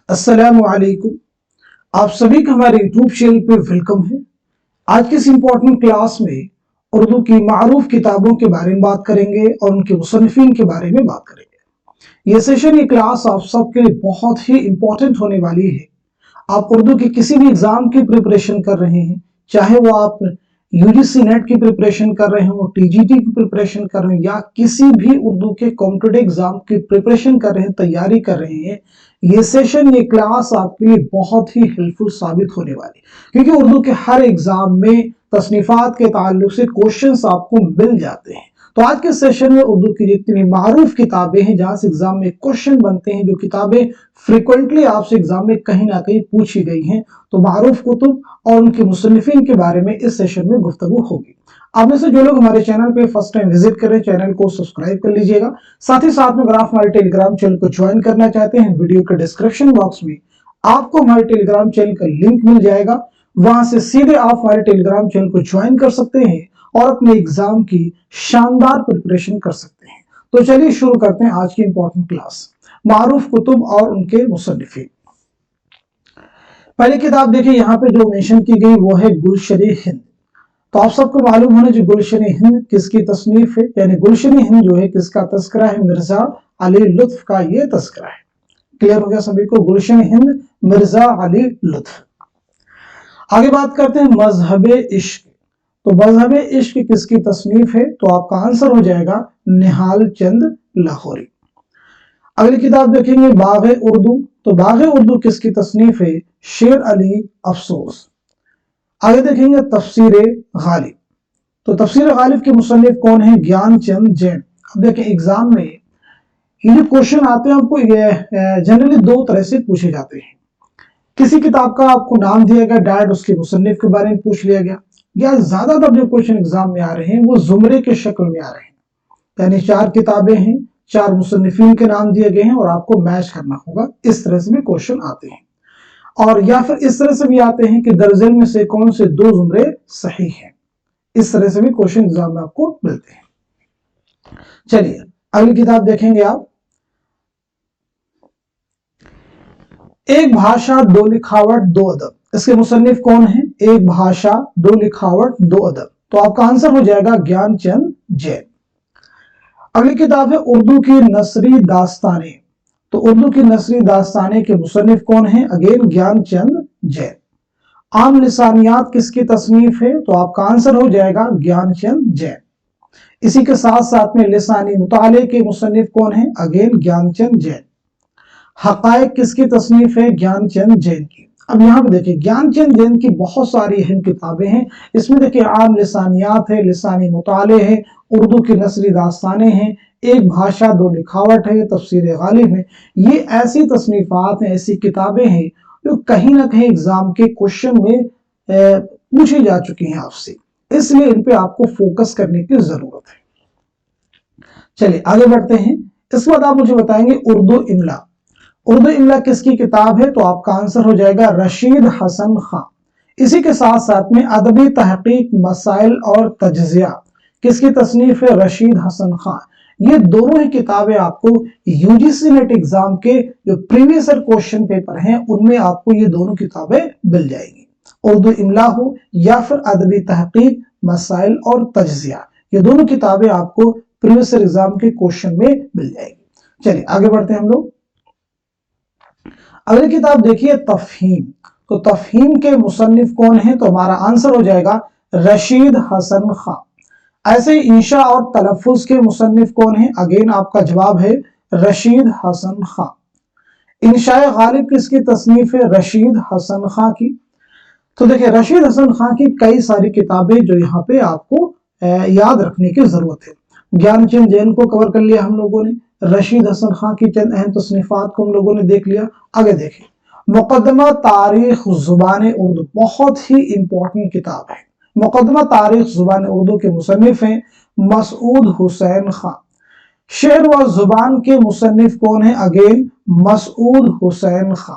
अस्सलामु अलैकुम। आप सभी का हमारे यूट्यूब चैनल पे वेलकम है। आज की इस इम्पोर्टेंट क्लास में उर्दू की मारूफ किताबों के बारे में बात करेंगे और उनके मुसन्निफीन के बारे में बात करेंगे। ये सेशन, ये क्लास आप सबके लिए बहुत ही इम्पोर्टेंट होने वाली है। आप उर्दू की किसी भी एग्जाम की प्रिपरेशन कर रहे हैं, चाहे वो आप यूजीसी नेट की प्रिपरेशन कर रहे हो, टीजीटी की प्रिपरेशन कर रहे हैं, या किसी भी उर्दू के कॉम्पिटिटिव एग्जाम की प्रिपरेशन कर रहे हैं, तैयारी कर रहे हैं, ये सेशन, ये क्लास आपके लिए बहुत ही हेल्पफुल साबित होने वाली, क्योंकि उर्दू के हर एग्जाम में तसनीफात के ताल्लुक से क्वेश्चंस आपको मिल जाते हैं। तो आज के सेशन में उर्दू की जितनी मारूफ किताबें हैं जहां से एग्जाम में क्वेश्चन बनते हैं, जो किताबें फ्रिक्वेंटली आपसे एग्जाम में कहीं ना कहीं पूछी गई हैं, तो मारूफ कुतुब और उनके मुसन्निफीन के बारे में इस सेशन में गुफ्तगू होगी। आप में से जो लोग हमारे चैनल पे फर्स्ट टाइम विजिट करें, चैनल को सब्सक्राइब कर लीजिएगा। साथ ही साथ में अगर आप हमारे टेलीग्राम चैनल को ज्वाइन करना चाहते हैं, वीडियो के डिस्क्रिप्शन बॉक्स में आपको हमारे टेलीग्राम चैनल का लिंक मिल जाएगा। वहां से सीधे आप हमारे टेलीग्राम चैनल को ज्वाइन कर सकते हैं और अपने एग्जाम की शानदार प्रिपरेशन कर सकते हैं। तो चलिए शुरू करते हैं आज की इंपॉर्टेंट क्लास, मारूफ कुतुब और उनके मुसन्निफीन। पहली किताब देखिए, यहाँ पे जो मेंशन की गई वो है गुलशन-ए-हिंद। तो आप सबको मालूम होना जो गुलशन-ए-हिंद किसकी तसनीफ है, यानी गुलशन-ए-हिंद जो है किसका तस्करा है, मिर्जा अली लुत्फ का ये तस्करा है। क्लियर हो गया सभी को? गुलशन-ए-हिंद मिर्जा अली लुत्फ। आगे बात करते हैं मजहब इश्क। तो मजहब इश्क किसकी तसनीफ है, तो आपका आंसर हो जाएगा निहाल चंद लाहौरी। अगली किताब देखेंगे बाग़ उर्दू। तो बाग़ उर्दू किसकी तसनीफ है, शेर अली अफसोस। आगे देखेंगे तफसीर गालिब। तो तफसीर गालिब के मुसन्निफ कौन है, ज्ञान चंद जैन। अब देखें एग्जाम में ये जो क्वेश्चन आते हैं आपको जनरली दो तरह से पूछे जाते हैं। किसी किताब का आपको नाम दिया गया, डायरेक्ट उसके मुसन्निफ के बारे में पूछ लिया गया, या ज्यादातर जो क्वेश्चन एग्जाम में आ रहे हैं वो जुमरे के शक्ल में आ रहे हैं, यानी 4 किताबें हैं, 4 मुसन्निफीन के नाम दिए गए हैं और आपको मैच करना होगा। इस तरह से भी क्वेश्चन आते हैं, और या फिर इस तरह से भी आते हैं कि दर्जन में से कौन से 2 जुमरे सही हैं। इस तरह से भी क्वेश्चन एग्जाम में आपको मिलते हैं। चलिए अगली किताब देखेंगे आप, एक भाषा दो लिखावट दो अदब। इसके मुसन्निफ कौन है, एक भाषा दो लिखावट दो अदब। तो आपका आंसर हो जाएगा ज्ञान चंद जैन। अगली किताब है उर्दू की नसरी दास्तानें। तो उर्दू की नसरी दास्तानें के मुसन्निफ कौन है, अगेन ज्ञान चंद जैन। आम लिसानियात किसकी तसनीफ है, तो आपका आंसर हो जाएगा ज्ञान चंद जैन। इसी के साथ साथ में लिसानी मुताले के मुसन्निफ कौन है, अगेन ज्ञान चंद जैन। हकायक किसकी तसनीफ है, ज्ञान चंद जैन की। अब यहाँ पे देखिए ज्ञान चंद जैन की बहुत सारी अहम किताबें हैं। इसमें देखिए आम लिसानियात है, लिसानी मुताले है, उर्दू की नसरी दास्तानें हैं, एक भाषा दो लिखावट है, तफसीर गालिब है। ये ऐसी तसनीफात हैं, ऐसी किताबें हैं जो कहीं ना कहीं एग्जाम के क्वेश्चन में पूछी जा चुकी हैं आपसे, इसलिए इन पे आपको फोकस करने की जरूरत है। चलिए आगे बढ़ते हैं। इसके बाद आप मुझे बताएंगे उर्दू इमला। उर्दू इमला किसकी किताब है, तो आपका आंसर हो जाएगा रशीद हसन खां। इसी के साथ साथ में अदबी तहकीक मसाइल और तज्जिया किसकी तसनीफ है, रशीद हसन खां। ये दोनों ही किताबें आपको यूजीसी नेट एग्जाम के जो प्रीवियस क्वेश्चन पेपर हैं उनमें आपको ये दोनों किताबें मिल जाएगी। उर्दू इमला हो या फिर अदबी तहकीक मसाइल और तज्जिया, ये दोनों किताबें आपको प्रीवियस एग्जाम के क्वेश्चन में मिल जाएगी। चलिए आगे बढ़ते हैं हम लोग। अगली किताब देखिए तफहीम। तो तफहीम के मुसन्निफ कौन है, तो हमारा आंसर हो जाएगा रशीद हसन खां। ऐसे ही इंशा और तलफ़ुज़ के मुसन्निफ कौन है, अगेन आपका जवाब है रशीद हसन खां। इंशाए गालिब किसकी तसनीफ है, रशीद हसन खां की। तो देखिए रशीद हसन खां की कई सारी किताबें जो यहाँ पे आपको याद रखने की जरूरत है। ज्ञान चंद जैन को कवर कर लिया हम लोगों ने, रशीद हसन खां की चंद अहम तसनीफात को हम लोगों ने देख लिया। आगे देखें मुकदमा तारीख जुबान उर्दू, बहुत ही इंपॉर्टेंट किताब है। मुकदमा तारीख जुबान उर्दू के मुसन्निफ हैं मसूद हुसैन खां। शेर व जुबान के मुसन्निफ कौन है, अगेन मसूद हुसैन खां।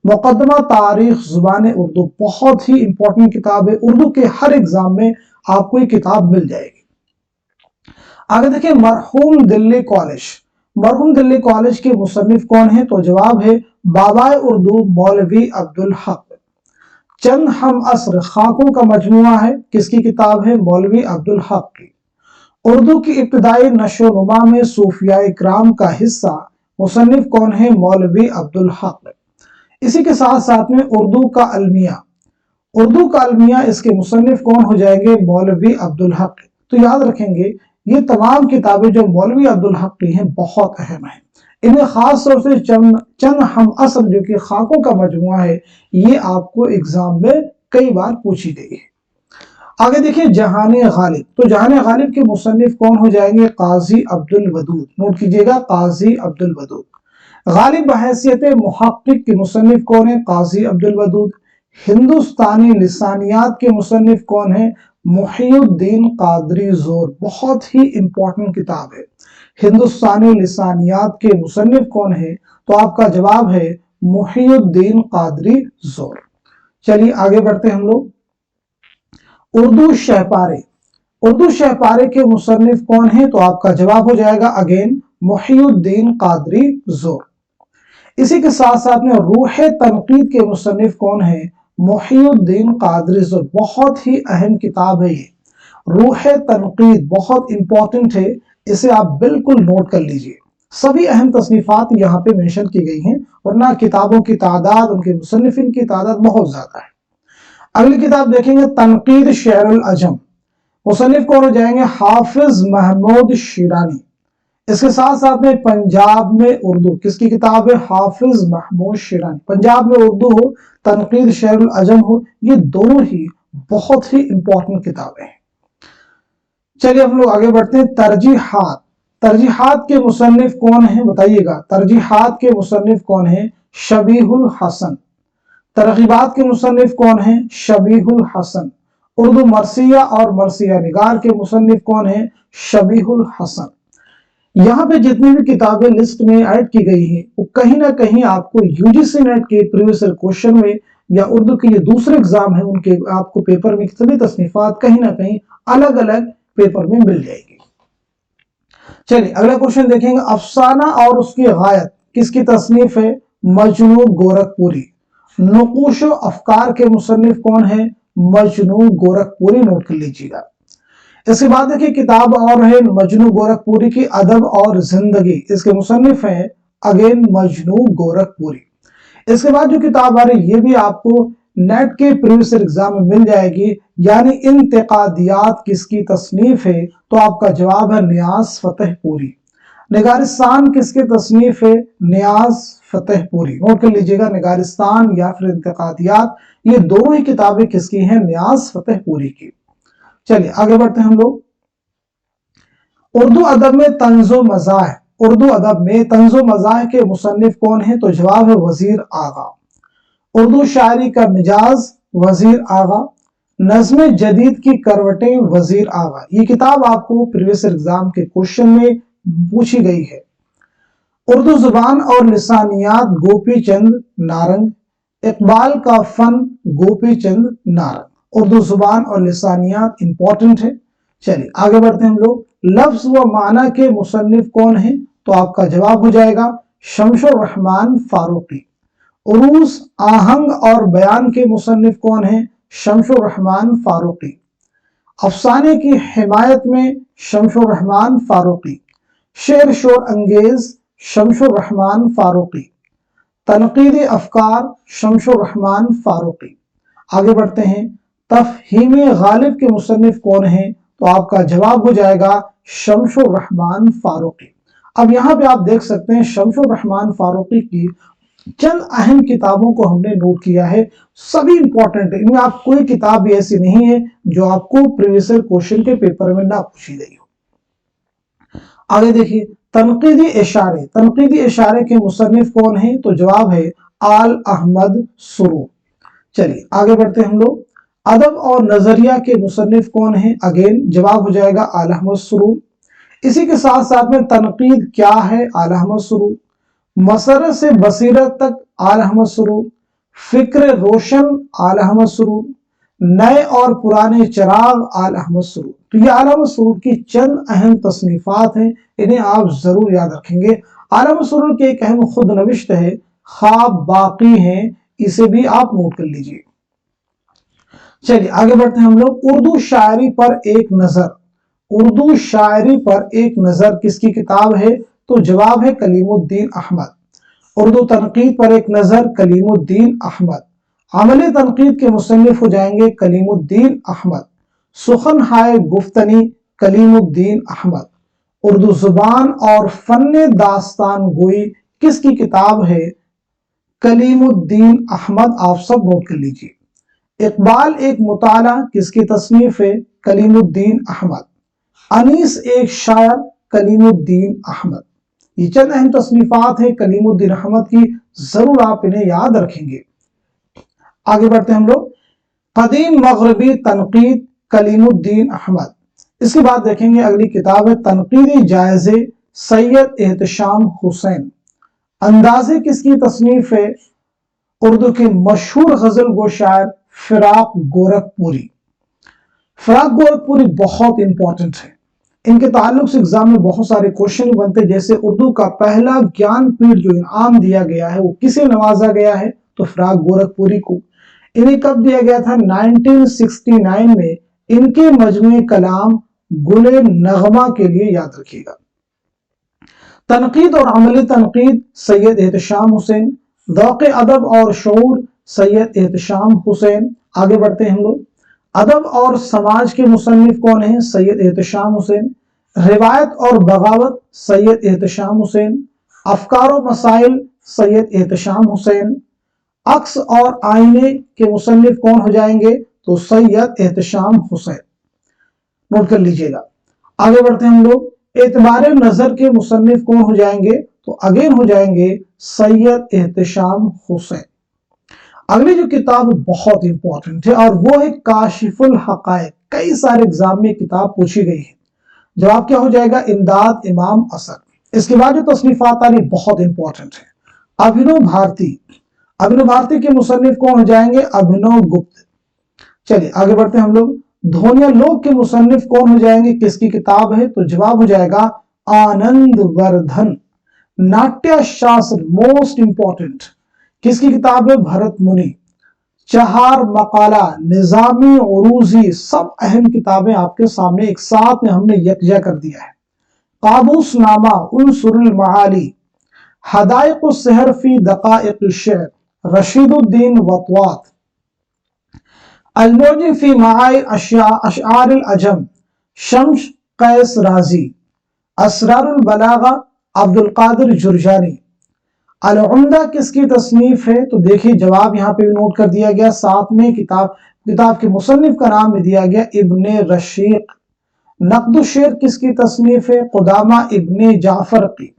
मुकदमा तारीख जुबान उर्दू बहुत ही इंपॉर्टेंट किताब है, उर्दू के हर एग्जाम में आपको ये किताब मिल जाएगी। आगे देखिए मरहूम दिल्ली कॉलेज। मरहूम दिल्ली कॉलेज के मुसन्निफ कौन है? तो जवाब है बाबाए उर्दू मौलवी अब्दुल हक। चंद हम असर खाकों का मजमुआ है, किसकी किताब है? मौलवी अब्दुल हक की। उर्दू की इब्तदाई नशोनुमा में सूफिया इकराम का हिस्सा मुसन्निफ कौन है? मौलवी अब्दुल हक। इसी के साथ साथ में उर्दू का अलमिया इसके मुसन्निफ कौन हो जाएंगे? मौलवी अब्दुल हक। तो याद रखेंगे ये तमाम किताबें जो मौलवी अब्दुल हक की हैं बहुत अहम हैं। इन्हें खास तौर से चंद हम असल जो कि खाकों का मजमुआ है, ये आपको एग्जाम में कई बार पूछी गई है। आगे देखिए जहाने गालिब। तो जहाने गालिब के मुसन्निफ कौन हो जाएंगे? काजी अब्दुल वदूद। नोट कीजिएगा, काजी अब्दुल वदूद। गालिब बहैसियत मुहक्किक के मुसन्निफ कौन है? काजी अब्दुल वदूद। हिंदुस्तानी लिसानियात के मुसन्निफ कौन है? मुहियुद्दीन कादरी जोर। बहुत ही इंपॉर्टेंट किताब है। हिंदुस्तानी लिसानियात के मुसन्निफ कौन है? तो आपका जवाब है मुहियुद्दीन कादरी जोर। चलिए आगे बढ़ते हैं हम लोग। उर्दू शहपारे के मुसन्निफ कौन है? तो आपका जवाब हो जाएगा अगेन मुहियुद्दीन कादरी जोर। इसी के साथ साथ में रूह तनकीद के मुसन्निफ कौन है? मुहियुद्दीन कादरी जोर। बहुत ही अहम किताब है ये रूह तनकीद, बहुत इंपॉर्टेंट है, इसे आप बिल्कुल नोट कर लीजिए। सभी अहम तसनीफात यहाँ पे मेंशन की गई हैं, वरना किताबों की तादाद, उनके मुसन्निफिन की तादाद बहुत ज्यादा है। अगली किताब देखेंगे तनकीद शेरुल अजम। मुसन्निफ कौन हो जाएंगे? हाफिज महमूद शिरानी। इसके साथ साथ में पंजाब में उर्दू, किसकी किताब है? हाफिज महमूद शिरानी। पंजाब में उर्दू हो, तनकीद शेरुल अजम हो, ये दोनों ही बहुत ही इंपॉर्टेंट किताबें हैं। चलिए हम लोग आगे बढ़ते हैं। तरजीहात के मुसन्निफ कौन है? बताइएगा, तरजीहात के मुसन्निफ कौन है? शबीहुल हसन। तरगीबात के मुसन्निफ कौन है? शबीहुल हसन। उर्दू मरसिया और मरसिया निगार के मुसन्निफ कौन है? शबीहुल हसन। यहाँ पे जितनी भी किताबें लिस्ट में ऐड की गई हैं वो कहीं ना कहीं आपको यूजीसी नेट के प्रीवियस ईयर क्वेश्चन में या उर्दू के ये दूसरे एग्जाम है उनके आपको पेपर में सभी तसनीफात कहीं ना कहीं अलग अलग पेपर में मिल जाएगी। चलिए अगला क्वेश्चन देखेंगे। अफसाना और उसकी गायत किसकी तसनीफ है? मजनू गोरखपुरी। नुकूश अफकार के मुसन्निफ कौन है? मजनू गोरखपुरी। नोट कर लीजिएगा। इसके बाद देखिए किताब और है मजनू गोरखपुरी की अदब और जिंदगी। इसके मुसन्निफ हैं अगेन मजनू गोरखपुरी। इसके बाद जो किताब आ रही ये भी आपको नेट के प्रीवियस एग्जाम में मिल जाएगी, यानी इंतकादियात किसकी तसनीफ है? तो आपका जवाब है नियाज फतेहपुरी। निगारिस्तान किसके तसनीफ है? नियाज फतेहपुरी। नोट कर लीजिएगा, निगारिस्तान या फिर इंतकादियात, ये दोनों ही किताबें किसकी हैं? नियाज फतेहपुरी की। चलिए आगे बढ़ते हैं हम लोग। उर्दू अदब में तंज़ो मज़ाह। उर्दू अदब में तंज़ो मज़ाह के मुसन्निफ कौन है? तो जवाब है वजीर आगा। उर्दू शायरी का मिजाज वजीर आगा। नज़्म जदीद की करवटें वजीर आगा। ये किताब आपको प्रीवियस एग्जाम के क्वेश्चन में पूछी गई है। उर्दू जुबान और लिसानियात गोपी चंद नारंग। इकबाल का फन गोपी चंद नारंग। उर्दू जुबान और लिसानियात इंपॉर्टेंट है। चलिए आगे बढ़ते हैं हम लोग। लफ्ज व माना के मुसन्निफ कौन है? तो आपका जवाब हो जाएगा शमशुर रहमान फारूकी। उरूस, आहंग और बयान के मुसन्निफ कौन है? शमशुर रहमान फारूकी। अफसाने की हिमायत में शमशुर रहमान फारूकी। शेर शोर अंगेज शमशुर रहमान फारूकी। तनकीद अफकार शमशुर रहमान फारूकी। आगे बढ़ते हैं। तफहीम गालिब के मुसन्निफ कौन है? तो आपका जवाब हो जाएगा शमशुर रहमान फारूकी। अब यहाँ पे आप देख सकते हैं शमशुर रहमान फारूकी की चंद अहम किताबों को हमने नोट किया है, सभी इंपॉर्टेंट है। इनमें आप कोई किताब भी ऐसी नहीं है जो आपको प्रीवियस क्वेश्चन के पेपर में ना पूछी गई हो। आगे देखिए तनकीदी इशारे। तनकीदी इशारे के मुसन्निफ कौन है? तो जवाब है आल अहमद सुरू। चलिए आगे बढ़ते हैं हम लोग। अदब और नजरिया के मुसन्निफ कौन है? अगेन जवाब हो जाएगा आल अहमद सुरू। इसी के साथ साथ में तनकीद क्या है? आल अहमद सुरू। मसरत से बसीरत तक आल अहमद सुरू। फिक्र रोशन आल अहमद सुरू। नए और पुराने चिराग आल अहमद सरूर। तो ये आल अहमद सरूर की चंद अहम तसनीफात हैं, इन्हें आप जरूर याद रखेंगे। आल अहमद सरूर की एक अहम खुद नविश्त है ख्वाब बाकी हैं, इसे भी आप नोट कर लीजिए। चलिए आगे बढ़ते हैं हम लोग। उर्दू शायरी पर एक नजर, उर्दू शायरी पर एक नजर किसकी किताब है? तो जवाब है कलीमुद्दीन अहमद। उर्दू तनकीद पर एक नजर कलीमुद्दीन अहमद। अमली तनकीद के मुसन्निफ हो जाएंगे कलीमुद्दीन अहमद। सुखन हाय गुफ्तनी कलीमुद्दीन अहमद। उर्दू जुबान और फन्ने दास्तान गोई किसकी किताब है? कलीमुद्दीन अहमद। आप सब नोट कर लीजिए। इकबाल एक मुताला किसकी तसनीफ है? कलीमुद्दीन अहमद। अनीस एक शायर कलीमुद्दीन अहमद। ये चंद अहम तसनीफात है कलीमुद्दीन अहमद की, जरूर आप इन्हें याद रखेंगे। आगे बढ़ते हैं हम लोग। कदीम मगरबी तनकीद कलीमुद्दीन अहमद। इसके बाद देखेंगे अगली किताब है तनकीदी जायजे सैयद एहतशाम हुसैन। अंदाजे किसकी तसनीफ है? उर्दू के मशहूर गजल गो शायर फिराक गोरखपुरी। फिराक गोरखपुरी बहुत इंपॉर्टेंट है, इनके ताल्लुक से एग्जाम में बहुत सारे क्वेश्चन बनते हैं। जैसे उर्दू का पहला ज्ञानपीठ जो इनाम दिया गया है वो किसे नवाजा गया है? तो फिराक गोरखपुरी को। इन्हें कब दिया गया था? 1969 में। इनके मजमूए कलाम गुले नगमा के लिए याद रखिएगा। तनकीद और अमली तनकीद सैयद एहतशाम हुसैन। ज़ौक़ अदब और शऊर सैयद एहतशाम हुसैन। आगे बढ़ते हैं हम लोग। अदब और समाज के मुसन्निफ कौन हैं? सैयद एहतशाम हुसैन। रिवायत और बगावत सैयद एहतशाम हुसैन। अफकार और मसाइल सैयद एहतशाम हुसैन। अक्स और आईने के मुसन्निफ कौन हो जाएंगे? तो सैयद एहतशाम हुसैन। नोट कर लीजिएगा। आगे बढ़ते हैं हम लोग। एतबार नजर के मुसन्निफ कौन हो जाएंगे? तो अगेन हो जाएंगे सैयद एहतशाम हुसैन। अगली जो किताब बहुत इंपॉर्टेंट है और वो है काशिफुल हकायक। कई सारे एग्जाम में किताब पूछी गई है। जवाब क्या हो जाएगा? इमदाद इमाम असद। इसके बाद जो तसनीफात आ रही बहुत इंपॉर्टेंट है। अभिनव भारती। अभिनव भारती के मुसन्निफ कौन हो जाएंगे? अभिनव गुप्त। चलिए आगे बढ़ते हैं हम लोग। धोनिया लोक के मुसन्निफ कौन हो जाएंगे? किसकी किताब है? तो जवाब हो जाएगा आनंद वर्धन। नाट्य शास्त्र मोस्ट इंपॉर्टेंट किसकी किताब है? भरत मुनि। चहार मकाला निजामी उरूजी सब अहम किताबें आपके सामने एक साथ में हमने यकजा कर दिया है। काबूस नामा उनसुरुल मआली। हदायक सहर फी दकाइक शेर रशीदुद्दीन वतवात। अलमोजी फी माई अशआर अजम शम्स कैस राजी। असरारुल बलागा अब्दुल कादिर जुरजानी। अल उम्दा किसकी तसनीफ है? तो देखिए जवाब यहाँ पे भी नोट कर दिया गया, साथ में किताब के मुसन्निफ का नाम भी दिया गया इब्ने रशीक। नक़्द शेर किसकी तसनीफ है? कुदामा इब्ने जाफर की।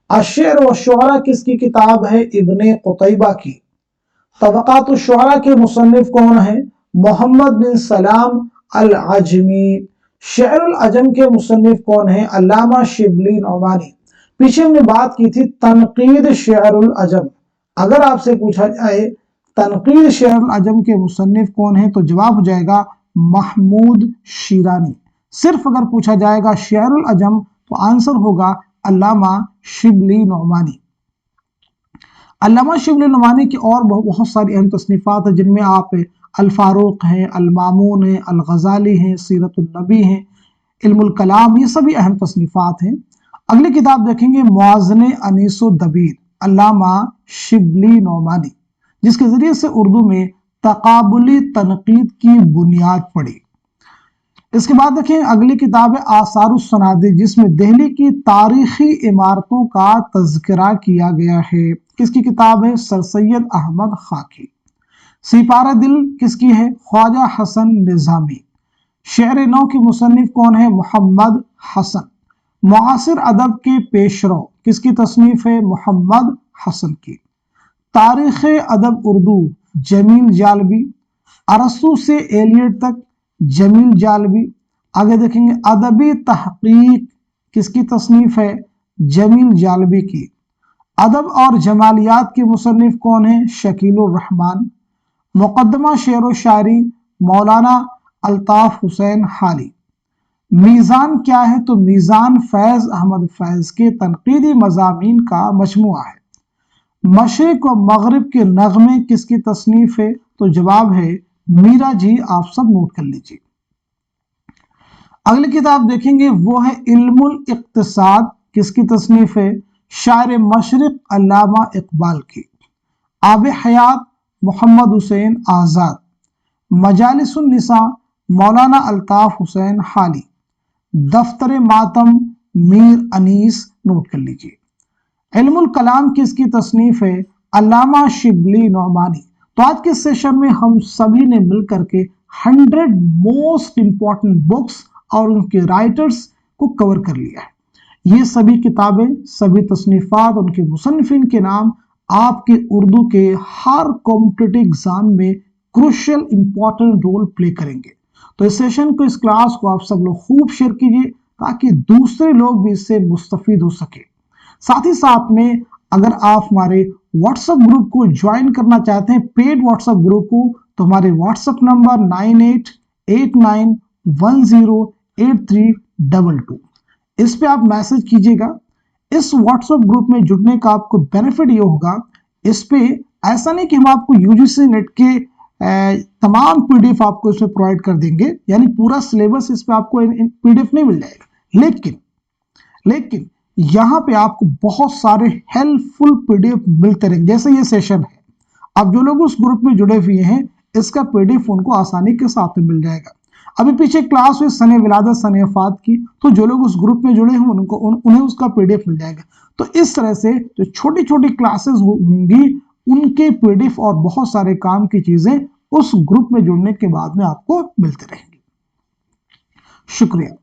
अशेर व शुअरा किसकी किताब है? इब्ने कुतैबा की। तबक़ात शुअरा के मुसन्निफ कौन है? मोहम्मद बिन सलाम अल अजमी। शेरुल अजम के मुसन्निफ कौन है? अल्लामा शिबली नौमानी। पीछे हमने बात की थी तनकीद शेरुल अजम। अगर आपसे पूछा जाए तनकीद शेरुल अजम के मुसन्निफ कौन है? तो जवाब हो जाएगा महमूद शिरानी। सिर्फ अगर पूछा जाएगा शेरुल अजम तो आंसर होगा अल्लामा शिबली नौमानी। अल्लामा शिबली नौमानी की और बहुत सारी अहम तसनीफात है, जिनमें आप अल फारूक हैं, अल मामून हैं, अल गजाली हैं, सीरतुन नबी हैं, इल्मुल कलाम, ये सभी अहम तसनीफात हैं। अगली किताब देखेंगे मुआज़ने अनीसो दबीर अल्लामा शिबली नौमानी, जिसके जरिए से उर्दू में तकाबुली तनकीद की बुनियाद पड़ी। इसके बाद देखें अगली किताब है आसारुस सनादी, जिसमें दिल्ली की तारीखी इमारतों का तज़किरा किया गया है। किसकी किताब है? सर सैयद अहमद खाकी। सिपारा दिल किसकी है? ख्वाजा हसन निज़ामी। शेर नौ के मुसन्निफ कौन है? मोहम्मद हसन। मुआसिर अदब के पेशरो किसकी तसनीफ है? मोहम्मद हसन की। तारीख़ अदब उर्दू जमील जालबी। अरस्तू से एलियट तक जमील जालबी। आगे देखेंगे अदबी तहकीक किसकी तसनीफ है? जमील जालबी की। अदब और जमालियात के मुसन्निफ कौन है? शकीलुर रहमान। मुकद्दमा शेर व शायरी मौलाना अल्ताफ हुसैन हाली। मीज़ान क्या है? तो मीज़ान फैज़ अहमद फैज़ के तनकीदी मज़ामीन का मजमुआ है। मशरिक व मगरिब के नगमे किसकी तसनीफ है? तो जवाब है मीरा जी। आप सब नोट कर लीजिए। अगली किताब देखेंगे वो है इल्मुल इक्तिसाद। किसकी तसनीफ है? शायर मशरिक अल्लामा इकबाल की। आब हयात मोहम्मद हुसैन आज़ाद। मजालिसुन निसा मौलाना अल्ताफ हुसैन हाली। दफ्तर मातम मीर अनीस। नोट कर लीजिए। इल्मुल कलाम किसकी तसनीफ है? अल्लामा शिबली नौमानी। तो आज के सेशन में हम सभी ने मिलकर के 100 मोस्ट इंपॉर्टेंट बुक्स और उनके राइटर्स को कवर कर लिया है। ये सभी किताबें, सभी तसनीफात, उनके मुसन्निफिन के नाम आपके उर्दू के हर कॉम्पिटिटिव एग्जाम में क्रूशियल इंपॉर्टेंट रोल प्ले करेंगे। तो इस सेशन को, इस क्लास को आप सब लोग खूब शेयर कीजिए ताकि दूसरे लोग भी इससे मुस्तफीद हो सके। साथ ही साथ में अगर आप हमारे व्हाट्सएप ग्रुप को ज्वाइन करना चाहते हैं, पेड व्हाट्सएप ग्रुप को, तो हमारे व्हाट्सएप नंबर 9889108322, इस पे आप मैसेज कीजिएगा। इस व्हाट्सएप ग्रुप में जुड़ने का आपको बेनिफिट ये होगा, इस पे ऐसा नहीं कि हम आपको यूजीसी नेट के तमाम पीडीएफ आपको इसमें प्रोवाइड कर देंगे, यानी पूरा सिलेबस इस पे आपको पीडीएफ नहीं मिल जाएगा, लेकिन यहाँ पे आपको बहुत सारे हेल्पफुल पीडीएफ मिलते रहेंगे। जैसे ये सेशन है, अब जो लोग उस ग्रुप में जुड़े हुए हैं इसका पीडीएफ उनको आसानी के साथ में मिल जाएगा। अभी पीछे क्लास हुई सने विलादत सने वफात की, तो जो लोग उस ग्रुप में जुड़े हैं उन्हें उसका पीडीएफ मिल जाएगा। तो इस तरह से जो छोटी छोटी क्लासेस होंगी उनके पीडीएफ और बहुत सारे काम की चीजें उस ग्रुप में जुड़ने के बाद में आपको मिलते रहेंगी। शुक्रिया।